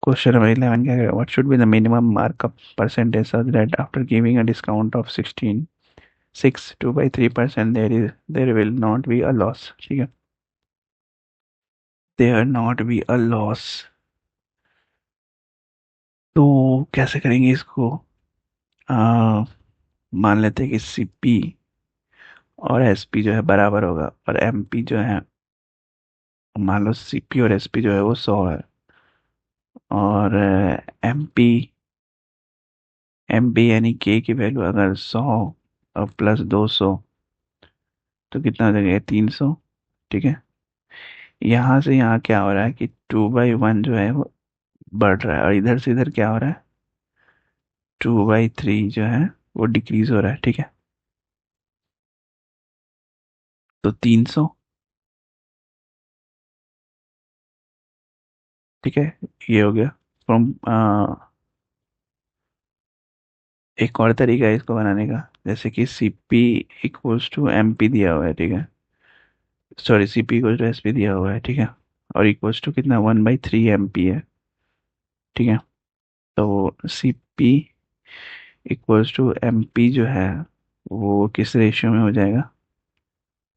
Question number 11 क्या है, what should be the minimum markup percentage such that after giving a discount of 2/3% there will not be a loss. ठीक है, there not be a loss. तो कैसे करेंगे इसको? आ, मान लेते हैं कि सीपी और एसपी जो है बराबर होगा, और एमपी जो है, मान लो सीपी और एसपी जो है वो 100 है, और एमपी एमपी यानी के की वैल्यू अगर 100 और प्लस 200 तो कितना हो जाएगा? 300। ठीक है, यहाँ से यहाँ क्या हो रहा है कि 2/1 जो है वो बढ़ रहा है, और इधर से इधर क्या हो रहा है? 2/3 जो है वो डिक्रीज हो रहा है। ठीक है, तो 300। ठीक है, ये हो गया फ्रॉम। एक और तरीका है इसको बनाने का, जैसे कि सीपी इक्वल्स टू एमपी दिया हुआ है। ठीक है, sorry, CP equals to SP दिया हुआ है। ठीक है, और इक्वल्स टू कितना? 1/3 एमपी है। ठीक है, तो सीपी इक्वल्स टू एमपी जो है वो किस रेशियो में हो जाएगा?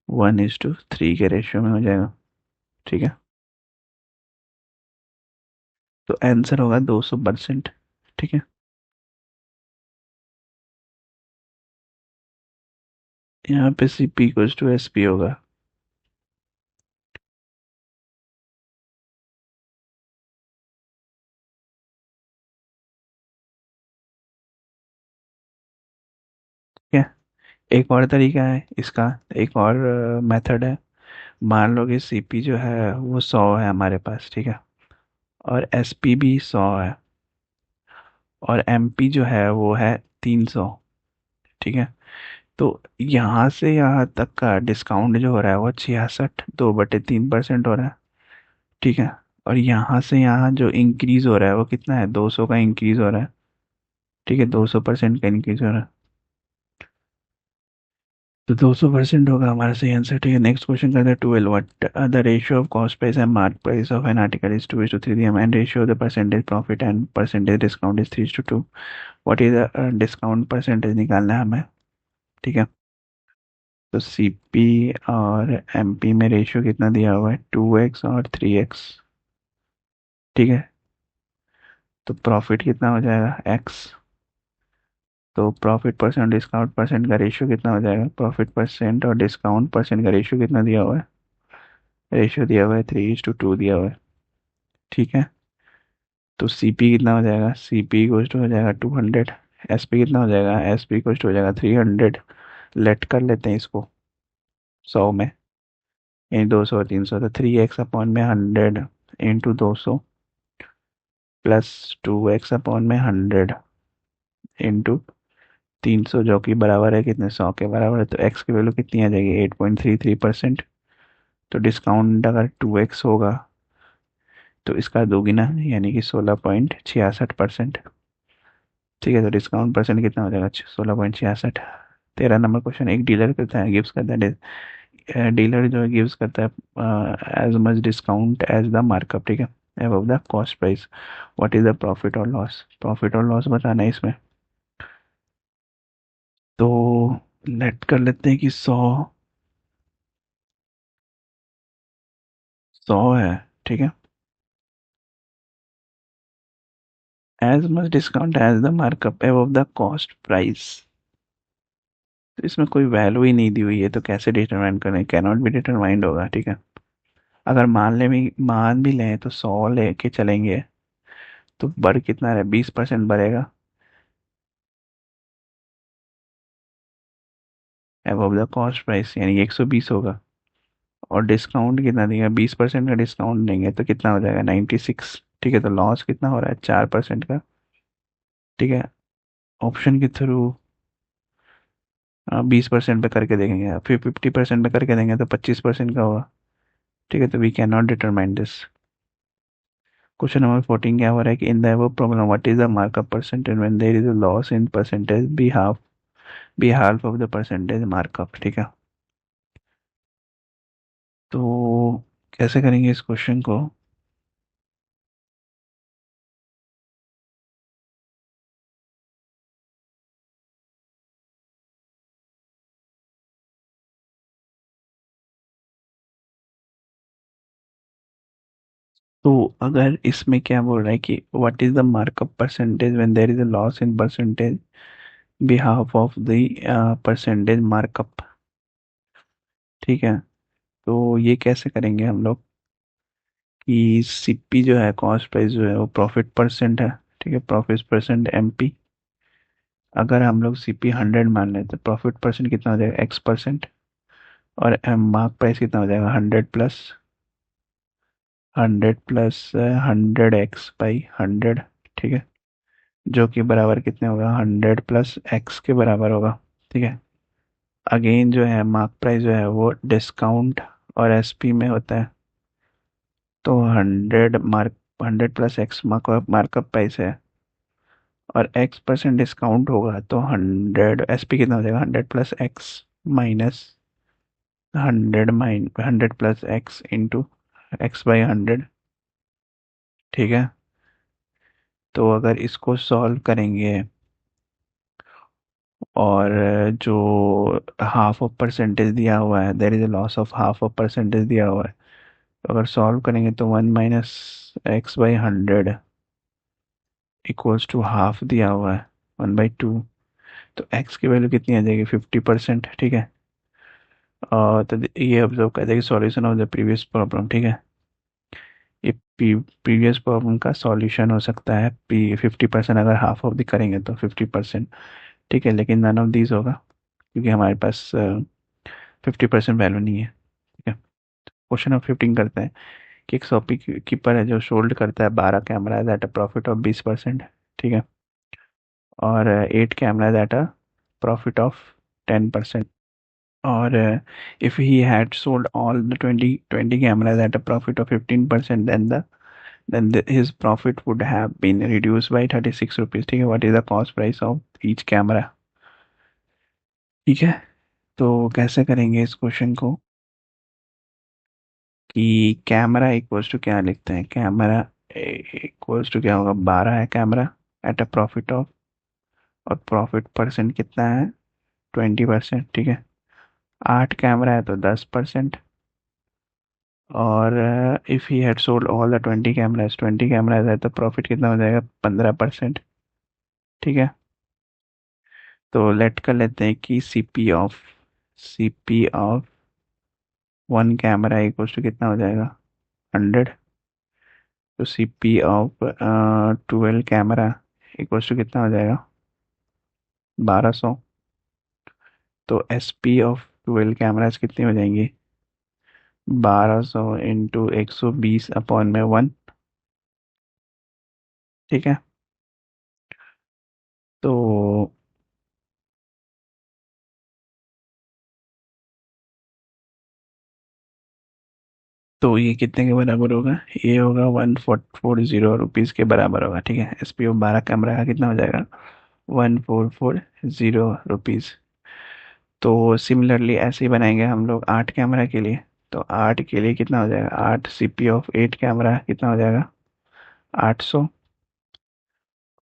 1:3 के रेशियो में हो जाएगा। ठीक है, तो आंसर होगा 200%। ठीक है, यहाँ पे सीपी इक्वल्स टू एसपी होगा। ठीक है, एक और तरीका है इसका, एक और मेथड है। मान लो कि सीपी जो है वो 100 है हमारे पास। ठीक है, और एसपी भी 100 है, और एमपी जो है वो है 300। ठीक है, तो यहाँ से यहाँ तक का डिस्काउंट जो हो रहा है वो 66/2/3% हो रहा है। ठीक है, और यहाँ से यहाँ जो इंक्रीज हो रहा है वो कितना है? 200 का इंक्रीज हो रहा है। ठीक है, 200% का इंक्रीज हो रहा है, तो 200% होगा हमारा सही आंसर। ठीक है, नेक्स्ट क्वेश्चन करते हैं 12। What the ratio of cost price and mark price of an article is 2:3 and ratio of the percentage profit and percentage discount is 3:2। What is the discount percentage निकालना है हमें। ठीक है, तो सीपी और MP में रेशियो कितना दिया हुआ है? 2x और 3x। ठीक है, तो प्रॉफिट कितना हो जाएगा? x। तो प्रॉफिट परसेंट डिस्काउंट परसेंट का रेशियो कितना हो जाएगा? प्रॉफिट परसेंट और डिस्काउंट परसेंट का रेशियो कितना दिया हुआ है? रेशियो दिया हुआ है 3:2 दिया हुआ है। ठीक है, तो सीपी कितना हो जाएगा? सीपी इक्वल्स टू हो जाएगा 200। एसपी कितना हो जाएगा? एसपी इक्वल्स टू हो जाएगा 300। लेट कर लेते हैं इसको 100 में, यानी 200 और 300, तो 3x अपॉन में 100 इंटू 200 प्लस 2x अपॉन में 100 इंटू 300, जो कि बराबर है कितने? 100 के बराबर है। तो x की वैल्यू कितनी आ जाएगी? 8.33%। तो डिस्काउंट अगर 2x होगा तो इसका दोगुना यानी कि 16.66%। ठीक है, तो डिस्काउंट परसेंट कितना हो जाएगा? 16.66। 13 नंबर क्वेश्चन, एक डीलर करता है गिव्स करता है, डीलर जो है गिव्स करता है as much discount as the markup. ठीक है, above the cost price, what is the profit और लॉस? प्रॉफिट और लॉस बताना है इसमें। तो लेट कर लेते हैं कि 100 है। ठीक है, as much discount as the markup above the cost price. तो इसमें कोई वैल्यू ही नहीं दी हुई है, तो कैसे डिटरमाइन करें? कैनॉट बी डिटरमाइंड होगा। ठीक है, अगर मान भी लें तो 100 लेके चलेंगे तो बढ़ कितना है? 20% बढ़ेगा अबव द कॉस्ट प्राइस, यानी 120 होगा। और डिस्काउंट कितना देंगे? 20% का डिस्काउंट देंगे तो कितना हो जाएगा? 96। ठीक है, तो लॉस कितना हो रहा है? 4% का। ठीक है, ऑप्शन के थ्रू 20% पे करके देखेंगे, फिर 50% पे करके देंगे तो 25% का होगा। ठीक है, तो we can not determine this. Question number 14 क्या हो रहा है कि in the above problem what is the markup percentage when there is a loss in percentage be half of the percentage markup. ठीक है, तो कैसे करेंगे इस क्वेश्चन को? तो अगर इसमें क्या बोल रहा है कि what is the markup percentage when there is a loss in percentage be half of the percentage markup. ठीक है, तो ये कैसे करेंगे हम लोग कि सीपी जो है, कॉस्ट प्राइस जो है, वो प्रॉफिट परसेंट है। ठीक है, प्रॉफिट परसेंट एमपी। अगर हम लोग सीपी 100 मान लें तो प्रॉफिट परसेंट कितना हो जाएगा, एक्स परसेंट। और मार्क प्राइस कितना हो जाएगा, 100 प्लस 100 एक्स बाई 100। ठीक है, जो कि बराबर कितने होगा, 100 प्लस एक्स के बराबर होगा। ठीक है, अगेन जो है मार्क प्राइस जो है वो डिस्काउंट और एसपी में होता है। तो 100 प्लस एक्स मार्कअप प्राइस है, और एक्स परसेंट डिस्काउंट होगा, तो 100 एसपी कितना हो जाएगा, 100 plus x minus 100 plus x into x by 100। ठीक है, तो अगर इसको सॉल्व करेंगे और जो हाफ ऑफ परसेंटेज दिया हुआ है, there is a loss of half of percentage दिया हुआ है, तो अगर सॉल्व करेंगे तो 1 - x/100 इक्वल्स टू हाफ दिया हुआ है, 1/2। तो एक्स की वैल्यू कितनी आ जाएगी, 50%। ठीक है, और तो ये ऑब्जर्व कर देखिए, solution of the previous problem. ठीक है, ये प्रीवियस प्रॉब्लम का सॉल्यूशन हो सकता है 50%, अगर हाफ ऑफ द करेंगे तो 50%। ठीक है, लेकिन नन ऑफ दीज होगा क्योंकि हमारे पास 50% वैल्यू नहीं है। ठीक है, क्वेश्चन ऑफ 15 करते हैं कि एक शॉपिंग कीपर है जो सोल्ड करता है 12 camera at a profit of 20%। ठीक है, और 8 camera at a profit of 10%। और if he had sold all the 20 cameras at a profit of 15%, his profit would have been reduced by 36 rupees। ठीक है, what is the cost price of each camera। ठीक है, तो कैसे करेंगे इस question को कि कैमरा इक्वल्स टू क्या लिखते हैं, कैमरा इक्वल्स टू क्या होगा, 12 है camera at a profit of, और प्रॉफिट परसेंट कितना है, 20%। ठीक है, 8 कैमरा है तो 10%। और if he had sold all the 20 cameras है तो प्रॉफिट कितना हो जाएगा, 15%। ठीक है, तो लेट कर लेते हैं कि CP of 1 camera equals to कितना हो जाएगा, 100। तो CP of 12 camera equals to कितना हो जाएगा, 1200। तो एसपी ऑफ 12 कैमराज कितनी हो जाएंगी, 1200 इंटू 120/1। ठीक है, तो ये कितने के बराबर होगा, ये होगा 1440 रुपीज़ के बराबर होगा। ठीक है, एस पी ओ 12 कैमरा का कितना हो जाएगा, 1440 रुपीज़। तो सिमिलरली ऐसे ही बनाएंगे हम लोग 8 कैमरा के लिए। तो 8 के लिए कितना हो जाएगा, 8 सीपी ऑफ 8 कैमरा कितना हो जाएगा, 800।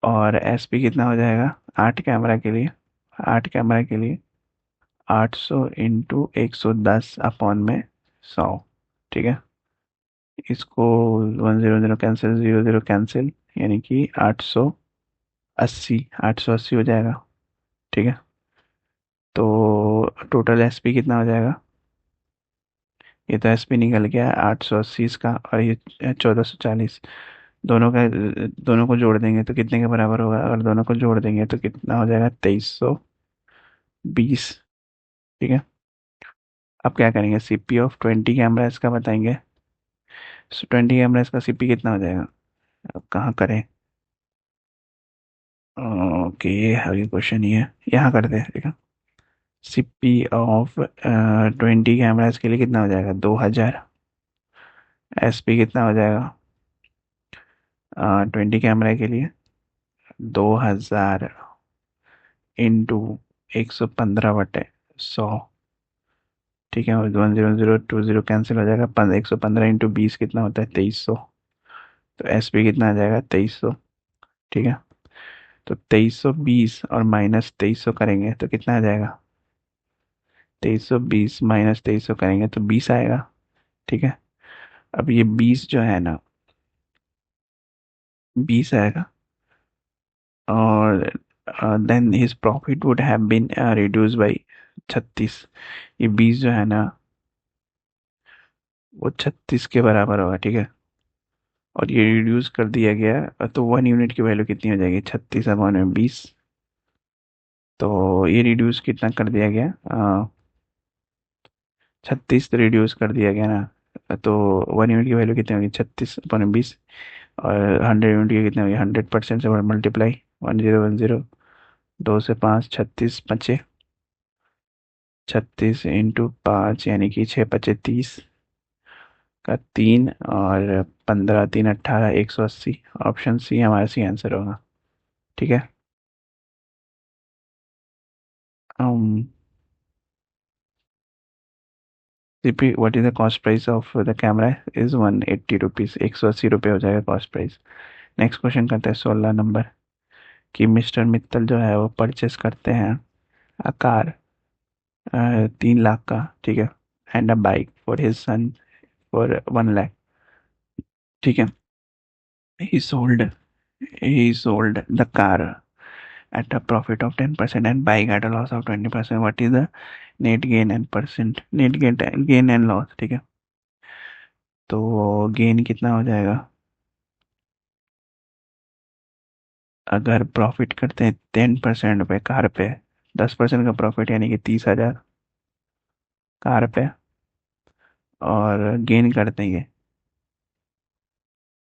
और एस पी कितना हो जाएगा 8 कैमरा के लिए, 8 कैमरा के लिए 800 इंटू 110/100। ठीक है, इसको 100 कैंसिल, 00 कैंसिल, यानी कि 880 हो जाएगा। ठीक है, तो टोटल एसपी कितना हो जाएगा, ये तो एसपी निकल गया 880 इसका, और ये 1440। दोनों को जोड़ देंगे तो कितने के बराबर होगा, अगर दोनों को जोड़ देंगे तो कितना हो जाएगा, 2320। ठीक है, अब क्या करेंगे, सीपी ऑफ 20 कैमरा इसका बताएंगे। 20 कैमरा इसका सीपी कितना हो जाएगा, अब कहाँ करें, ओके अभी क्वेश्चन ये है, यहाँ करते हैं। ठीक है, सीपी ऑफ 20 कैमराज के लिए कितना हो जाएगा, 2000। एसपी कितना हो जाएगा, 20 कैमरा के लिए 2000 इंटू 115/100। ठीक है, और 100 कैंसिल हो जाएगा, 115 इंटू 20 कितना होता है, 2300। तो एसपी कितना आ जाएगा, 2300। ठीक है, तो 2320 और माइनस 2300 करेंगे तो कितना आ जाएगा, 2320 माइनस 2300 करेंगे तो 20 आएगा। ठीक है, अब ये 20 जो है ना, 20 आएगा। और then his profit would have been reduce by 36। ये 20 जो है ना, वो 36 के बराबर होगा, ठीक है। और ये रिड्यूस कर दिया गया, तो 1 यूनिट की वैल्यू कितनी हो जाएगी? 36/20। तो ये रिड्यूस कितना कर दिया गया? 36 रिड्यूस कर दिया गया ना, तो 1 यूनिट की वैल्यू कितनी होगी? 36/20। और 100 यूनिट की कितनी होगी? 100% से मल्टीप्लाई 1010। 2 से 5, 36 बचे। 36 × 5 यानी कि 6 × 5 = 30 का 3, और 15 × 3 = 18, 180। ऑप्शन सी हमारा सी आंसर होगा, ठीक है। um CP, what is the cost price of the camera? Is 180 rupees. 180 रुपये हो जाएगा कॉस्ट प्राइस। नेक्स्ट क्वेश्चन करते हैं 16 नंबर। कि मिस्टर मित्तल जो है वो परचेस करते हैं अ कार 3 लाख का, ठीक है, and a bike for his son for 1 lakh, ठीक है। he sold he sold the car at a profit of 10% and bike at a loss of 20%. What is the net gain and percent, net gain and loss, ठीक है। तो gain कितना हो जाएगा? अगर profit करते हैं 10% पे कार पे, 10% का प्रॉफिट यानी कि 30,000 कार पे, और गेन करते हैं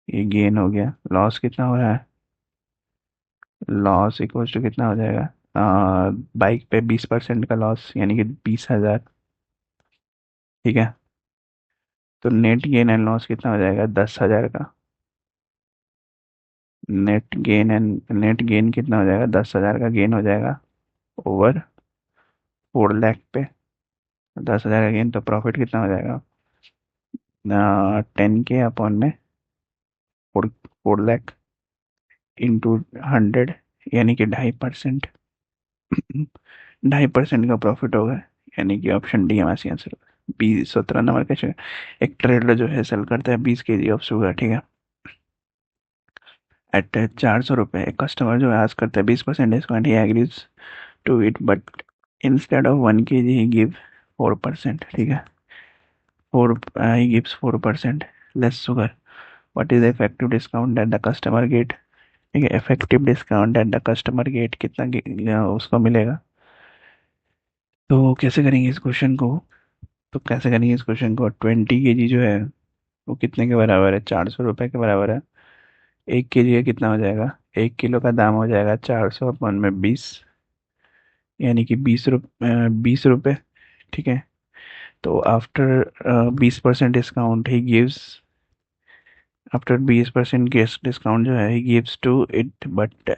ये गेन हो गया। लॉस कितना हो रहा है? लॉस इक्वल्स टू कितना हो जाएगा? बाइक पे 20% का लॉस यानी कि 20,000, ठीक है। तो नेट गेन एंड लॉस कितना हो जाएगा? 10,000 का। नेट गेन कितना हो जाएगा? 10,000 का गेन हो जाएगा ओवर 4 लाख पे। 10,000 का गेन, तो प्रॉफिट कितना हो जाएगा? 10K अपॉन में 4 लाख इंटू 100, यानी कि 2.5%। 2.5% का प्रॉफिट होगा, यानी कि ऑप्शन डी हमारा आंसर होगा। 17 नंबर का एक ट्रेडर जो है सेल करता है 20 kg ऑफ शुगर, ठीक है, एट 400 रुपये। एक कस्टमर जो है आज करता है 20% discount, he agrees to it, but instead of 1 kg he give 4%, ठीक है। For he gives 4% less sugar. What is the effective discount that the customer get? ठीक है, effective discount that the customer get कितना उसको मिलेगा? तो कैसे करेंगे इस क्वेश्चन को? 20 kg जो है वो कितने के बराबर है? 400 रुपये के बराबर है। 1 kg का कितना हो जाएगा? 1 किलो का दाम हो जाएगा 400/20, यानी कि 20 रुपये, ठीक है। तो after 20% discount he gives, after 20% discount जो है he gives to it, but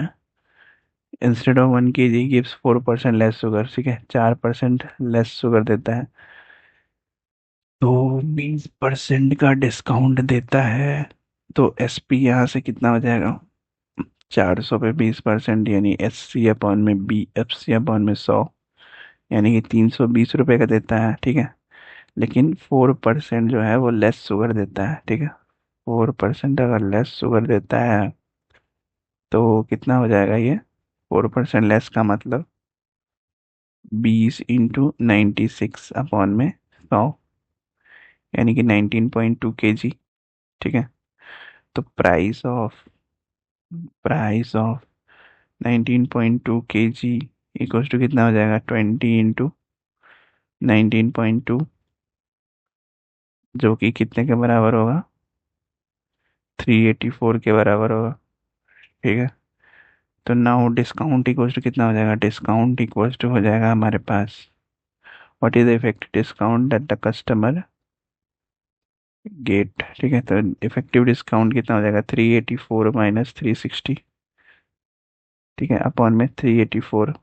instead of 1 kg gives 4% less sugar, ठीक है, 4% लेस शुगर देता है। तो 20% का डिस्काउंट देता है, तो SP यहाँ से कितना हो जाएगा? 400 पे 20% यानी SC/100, यानी कि 320 रुपये का देता है, ठीक है। लेकिन 4% जो है वो लेस शुगर देता है, ठीक है। 4% अगर लेस शुगर देता है तो कितना हो जाएगा ये? 4% लेस का मतलब 20 × 96/100, यानी कि 19.2 kg, ठीक है। तो price of 19.2 kg equals to कितना हो जाएगा? 20 × 19.2, जो कि कितने के बराबर होगा? 384 के बराबर होगा, ठीक है। तो नाउ डिस्काउंट इक्वल्स टू कितना हो जाएगा? डिस्काउंट इक्वल्स टू हो जाएगा हमारे पास, what is the effective discount that the customer get, ठीक है। तो इफेक्टिव डिस्काउंट कितना हो जाएगा? 384 माइनस 360, ठीक है, अपॉन में 384।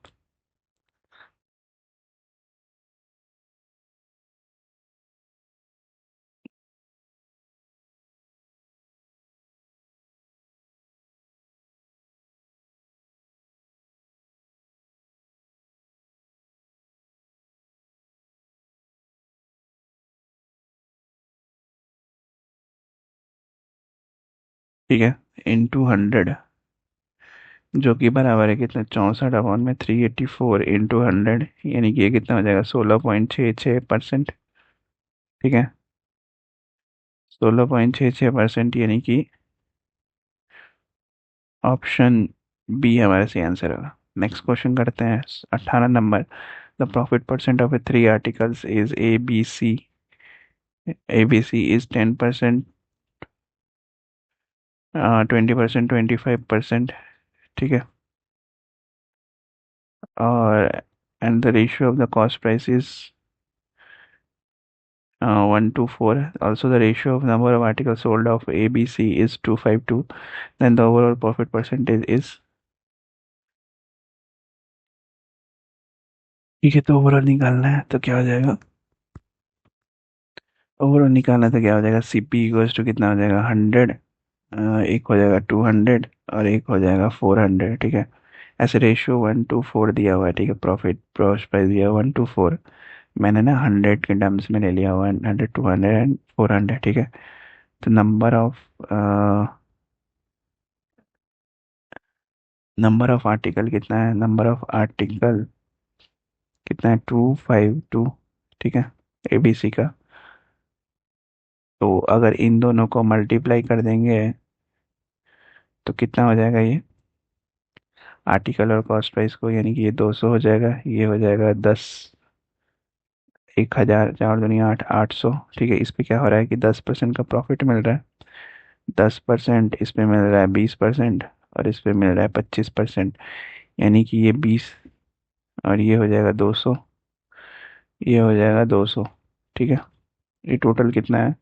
ठीक है, इंटू 100, जो कि बराबर है कितना, 64/384 इंटू 100, यानी कि ये कितना हो जाएगा, 16.66%। ठीक है, 16.66%, यानी कि ऑप्शन बी हमारा सही आंसर होगा। नेक्स्ट क्वेश्चन करते हैं, 18 नंबर। The profit percent of a three articles is A B C. A B C is 10%, 20%, 25%। ठीक है, और and the ratio of the cost price is 1 to 4. Also, the ratio of number of articles sold of ABC is 252. Then the overall profit percentage is, ठीक है, तो overall निकालना है तो क्या हो जाएगा, ओवरऑल निकालना है तो क्या हो जाएगा, CP इक्वल्स टू कितना हो जाएगा, 100, एक हो जाएगा 200 और एक हो जाएगा 400। ठीक है, ऐसे रेशियो 1 to 4 दिया हुआ है। ठीक है, प्रॉफिट प्राइस दिया 1 to 4, मैंने ना 100 के टर्म्स में ले लिया हुआ है, 100, 200 एंड 400। ठीक है, तो नंबर ऑफ आर्टिकल कितना है, नंबर ऑफ आर्टिकल कितना है, 252। ठीक है, ABC का। तो अगर इन दोनों को मल्टीप्लाई कर देंगे तो कितना हो जाएगा ये, आर्टिकल और कॉस्ट प्राइस को, यानी कि ये 200 हो जाएगा, ये हो जाएगा 10, 1000, 4 दूनी 8, 800। ठीक है, इस पे क्या हो रहा है कि 10% का प्रॉफिट मिल रहा है, 10%, इस पे मिल रहा है 20%, और इस पे मिल रहा है 25%, यानी कि ये 20 और ये हो जाएगा 200, ये हो जाएगा 200। ठीक है, ये टोटल कितना है,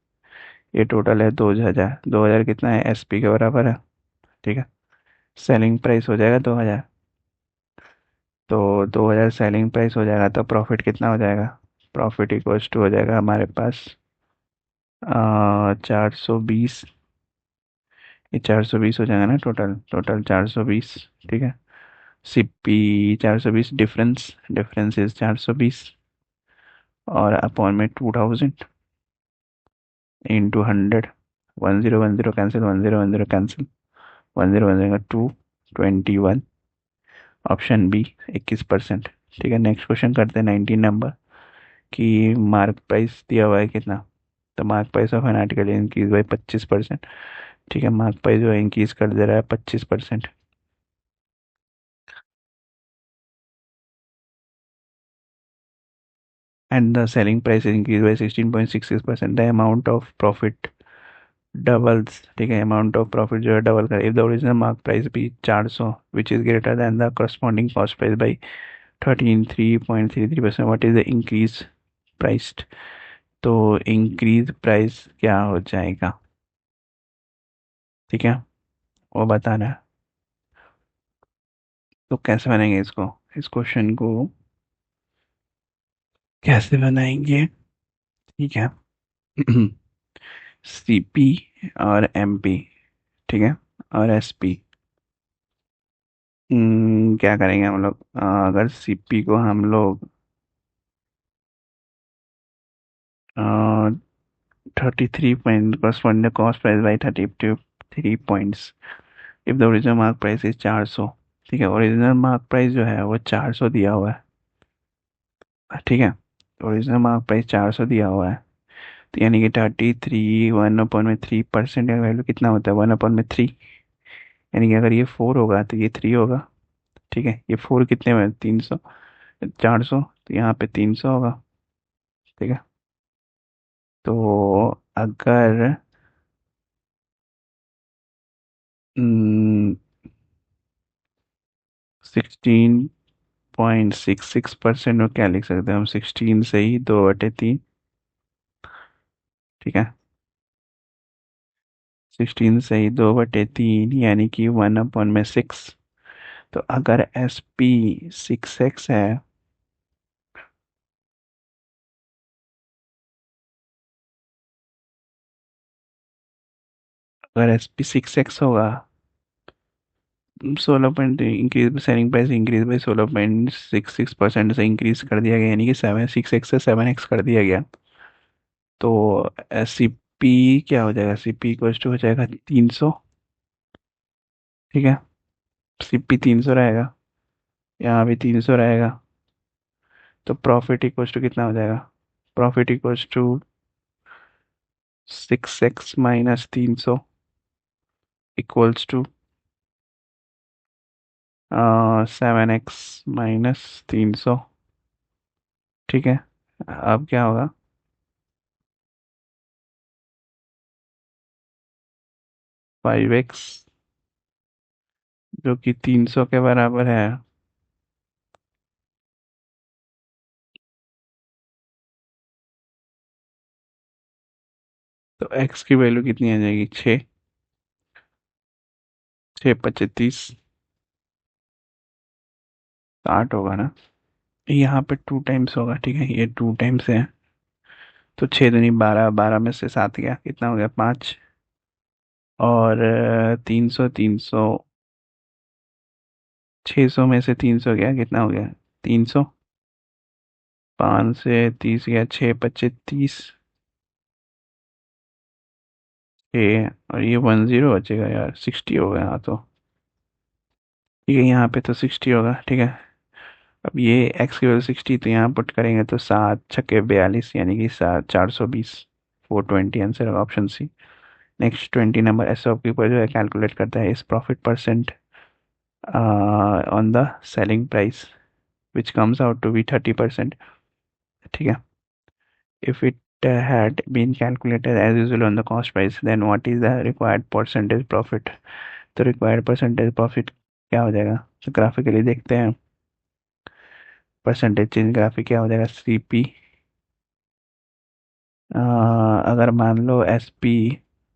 ये टोटल है 2000। 2000 कितना है, SP के बराबर है। ठीक है, सेलिंग प्राइस हो जाएगा 2000, तो 2000 सेलिंग प्राइस हो जाएगा, तो प्रॉफिट कितना हो जाएगा, प्रॉफिट इक्वल्स टू हो जाएगा हमारे पास 420। ये 420 हो जाएगा ना, टोटल टोटल 420। ठीक है, CP 420, डिफरेंस डिफरेंस इज 420, और अपॉन में 2000 इंटू 100। 1010 कैंसिल, 1010 कैंसिल, 1010 का 221, ऑप्शन बी 21%। ठीक है, नेक्स्ट क्वेश्चन करते हैं, 19 नंबर, कि मार्क प्राइस दिया हुआ है कितना, तो mark price of an article increase by 25%। ठीक है, मार्क प्राइस जो है इंक्रीज कर दे रहा है 25%। And the selling price increase by 16.66%, the amount of profit doubles. ठीक है, अमाउंट ऑफ प्रॉफिट जो है डबल कर, if the original mark price भी 400 which is greater than the corresponding cost price by 13.33%, what is the increase priced. तो increase price क्या हो जाएगा, ठीक है, वो बताना है। तो कैसे बनाएंगे इसको, इस क्वेश्चन को कैसे बनाएंगे, ठीक है। CP और MP, ठीक है, और SP। क्या करेंगे हम लोग, अगर CP को हम लोग 33 point corresponding cost price by 33 points, if the original mark price is 400। ठीक है, ओरिजिनल मार्क प्राइस जो है वो 400 दिया हुआ है। ठीक है, ओरिजिनल मार्क प्राइस 400 दिया हुआ है, तो यानी कि 33, 1/3% का वैल्यू कितना होता है, 1/3, यानी कि अगर ये 4 होगा तो ये 3 होगा। ठीक है, ये 4 कितने में, 300, 400, तो यहाँ पे 300 होगा। ठीक है, तो अगर 16.66% में क्या लिख सकते हैं हम, 16 से ही 2/3। ठीक है, 16 से ही 2/3, यानी कि 1/6। तो अगर SP 6x है, अगर SP 6x होगा, 16 point increase, selling price increase by 16.66% से इंक्रीज कर दिया गया, यानी कि 6x से 7x कर दिया गया। तो CP क्या हो जाएगा, CP इक्वल्स टू हो जाएगा 300। ठीक है। सीपी 300 रहेगा, यहाँ भी 300 रहेगा, तो प्रॉफिट इक्वल्स टू कितना हो जाएगा? Profit equals to 6x minus 300 equals to 7x minus 300। ठीक है। अब क्या होगा? 5x जो कि 300 के बराबर है, तो x की वैल्यू कितनी आ जाएगी? 6, 6 × 25 60 होगा ना। यहाँ पे 2 टाइम्स होगा, ठीक है, ये 2 टाइम्स है, तो 6 दूनी 12, 12 में से 7 गया, कितना हो गया? 5। और 300, 300, 600 में से 300 गया, कितना हो गया? 300। 5 से 30 गया, 6 × 25 6, और ये 10 बचेगा यार, 60 हो गया, हाँ तो ठीक है, यहाँ पे तो 60 होगा, ठीक है। अब ये एक्स की वैल्यू 60, तो यहाँ पुट करेंगे तो 7 × 42 यानी कि 420, 420 आंसर होगा, ऑप्शन सी। नेक्स्ट 20 नंबर, एस ऑफ के ऊपर जो है कैलकुलेट करता है इस profit percent on the selling price which comes out to be 30%। ठीक है। If it had been calculated as usual on the cost price, then what is the required percentage profit? तो required percentage profit क्या हो जाएगा? तो graphically देखते हैं, percentage change graphic क्या हो जाएगा? सीपी, अगर मान लो एसपी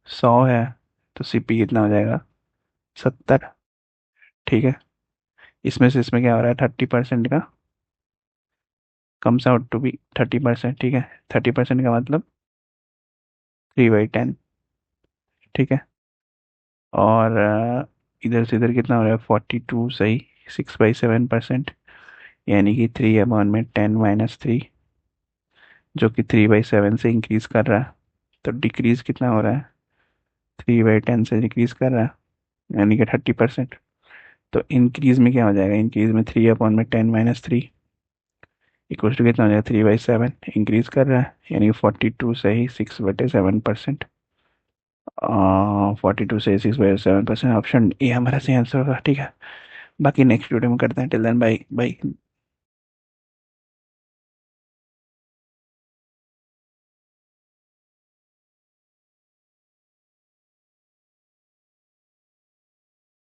100 है, तो सीपी कितना हो जाएगा? 70। ठीक है। इसमें से इसमें क्या हो रहा है? 30% का कम्स आउट टू बी 30%। ठीक है। 30% का मतलब 3/10। ठीक है। और इधर से इधर कितना हो रहा है? 42, सही, 6/7%, यानी कि 3/10 - 3, जो कि 3/7 से इंक्रीज कर रहा है, तो डिक्रीज कितना हो रहा है? 3/10 से डिक्रीज कर रहा है, यानी कि 30%। तो इंक्रीज में क्या हो जाएगा? इंक्रीज में 3/10 - 3 इक्वल टू कितना हो जाएगा? 3/7, इंक्रीज कर रहा है, यानी कि 42 से ही 6/7%। 42 से 6/7%, ऑप्शन ए हमारा सही आंसर होगा। ठीक है। बाकी नेक्स्ट वीडियो में करते हैं। Till then bye bye.